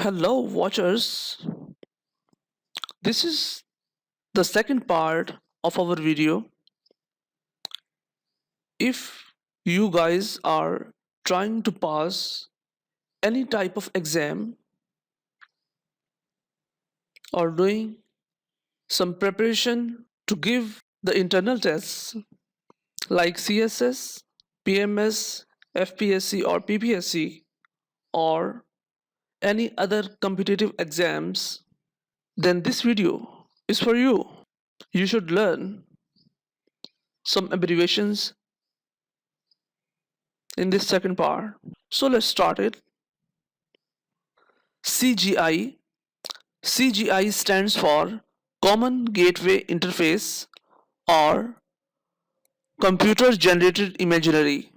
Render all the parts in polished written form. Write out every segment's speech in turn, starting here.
Hello, watchers. This is the second part of our video. If you guys are trying to pass any type of exam or doing some preparation to give the internal tests like CSS, PMS, FPSC or PPSC or any other competitive exams, then this video is for you. You should learn some abbreviations in this second part. So let's start it. CGI. CGI stands for Common Gateway Interface or Computer Generated Imaginary.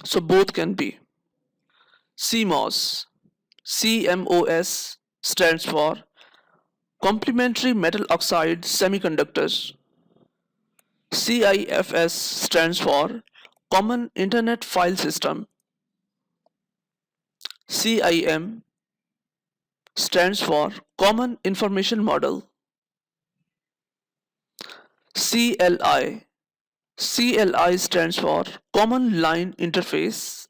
So both can be. CMOS. CMOS stands for Complementary Metal Oxide Semiconductors. CIFS stands for Common Internet File System. CIM stands for Common Information Model. CLI. CLI stands for Common Line Interface.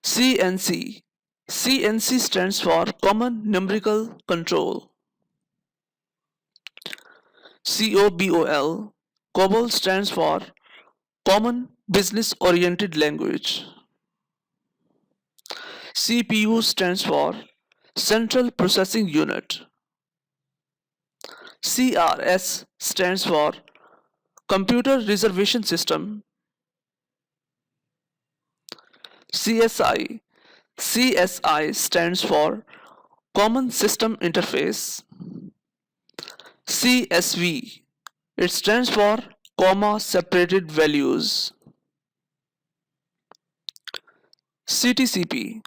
CNC. CNC stands for Common Numerical Control. COBOL. COBOL stands for Common Business Oriented Language. CPU stands for Central Processing Unit. CRS stands for Computer Reservation System. CSI. CSI stands for Common System Interface. CSV. It stands for Comma Separated Values. CTCP.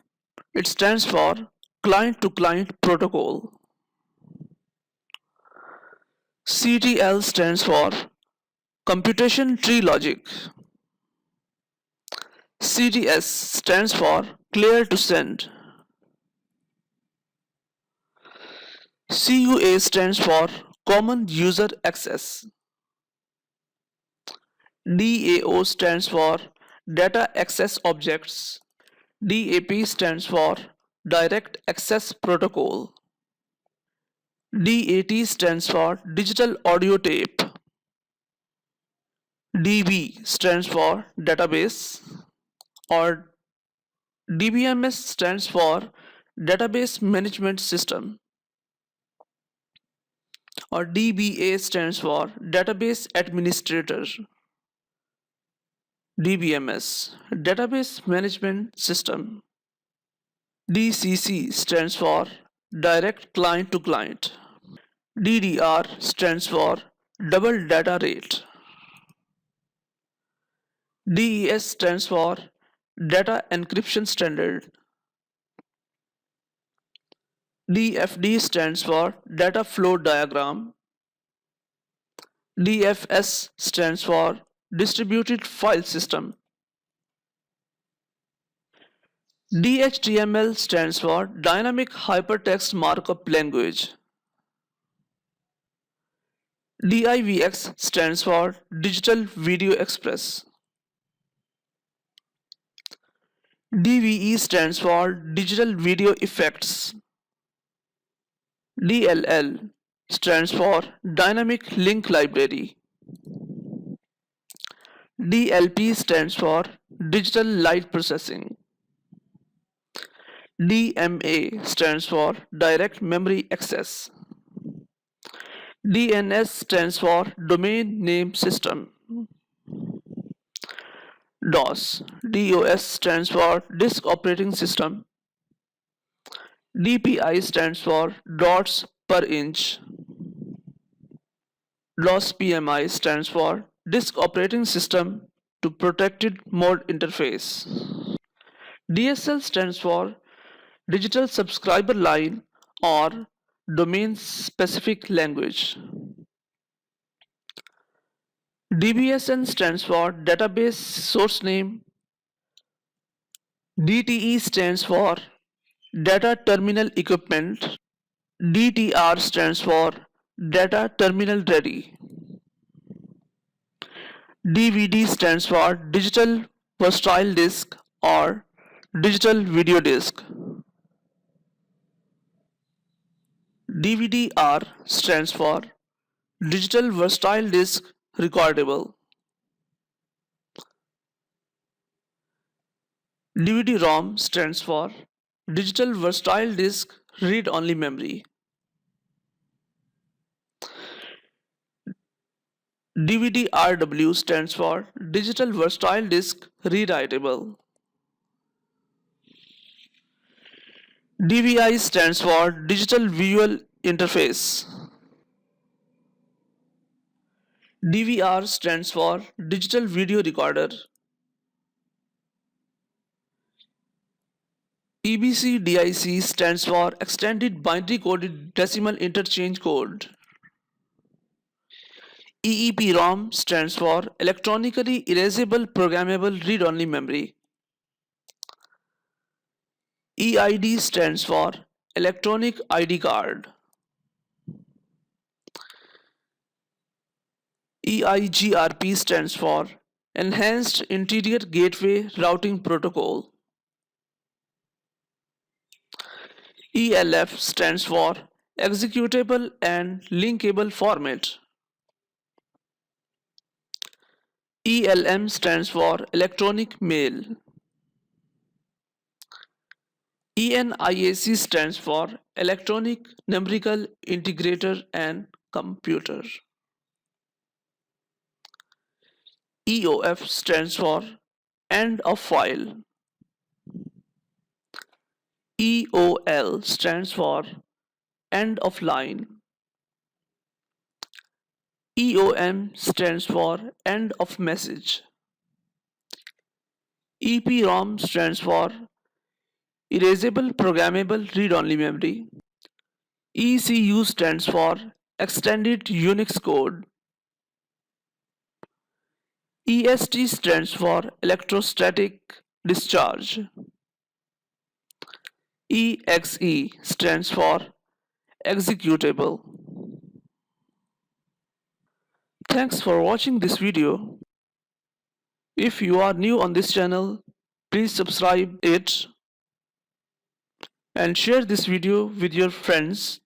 It stands for Client to Client Protocol. CTL stands for Computation Tree Logic. CTS stands for Clear to Send. CUA stands for Common User Access. DAO stands for Data Access Objects. DAP stands for Direct Access Protocol. DAT stands for Digital Audio Tape. DB stands for Database, or DBMS stands for Database Management System, or DBA stands for Database Administrator. DBMS, Database Management System. DCC stands for Direct Client to Client. DDR stands for Double Data Rate. DES stands for Data Encryption Standard. DFD stands for Data Flow Diagram. DFS stands for Distributed File System. DHTML stands for Dynamic Hypertext Markup Language. DIVX stands for Digital Video Express. DVE stands for Digital Video Effects. DLL stands for Dynamic Link Library. DLP stands for Digital Light Processing. DMA stands for Direct Memory Access. DNS stands for Domain Name System. DOS stands for Disk Operating System. DPI stands for dots per inch. DOS-PMI stands for Disk Operating System to Protected Mode Interface. DSL stands for Digital Subscriber Line or Domain Specific Language. DBSN stands for Database Source Name. DTE stands for Data Terminal Equipment. DTR stands for Data Terminal Ready. DVD stands for Digital Versatile Disc or Digital Video Disc. DVD-R stands for Digital Versatile Disc Recordable. DVD-ROM stands for Digital Versatile Disc Read-Only Memory. DVD-RW stands for Digital Versatile Disc Rewritable. DVI stands for Digital Visual Interface. DVR stands for Digital Video Recorder. EBCDIC stands for Extended Binary Coded Decimal Interchange Code. EEPROM stands for Electronically Erasable Programmable Read-Only Memory. EID stands for Electronic ID Card. EIGRP stands for Enhanced Interior Gateway Routing Protocol. ELF stands for Executable and Linkable Format. ELM stands for Electronic Mail. ENIAC stands for Electronic Numerical Integrator and Computer. EOF stands for End of File. EOL stands for End of Line. EOM stands for End of Message. EPROM stands for Erasable Programmable Read-Only Memory. ECU stands for Extended Unix Code. EST stands for Electrostatic Discharge. EXE stands for Executable. Thanks for watching this video. If you are new on this channel, please subscribe it and share this video with your friends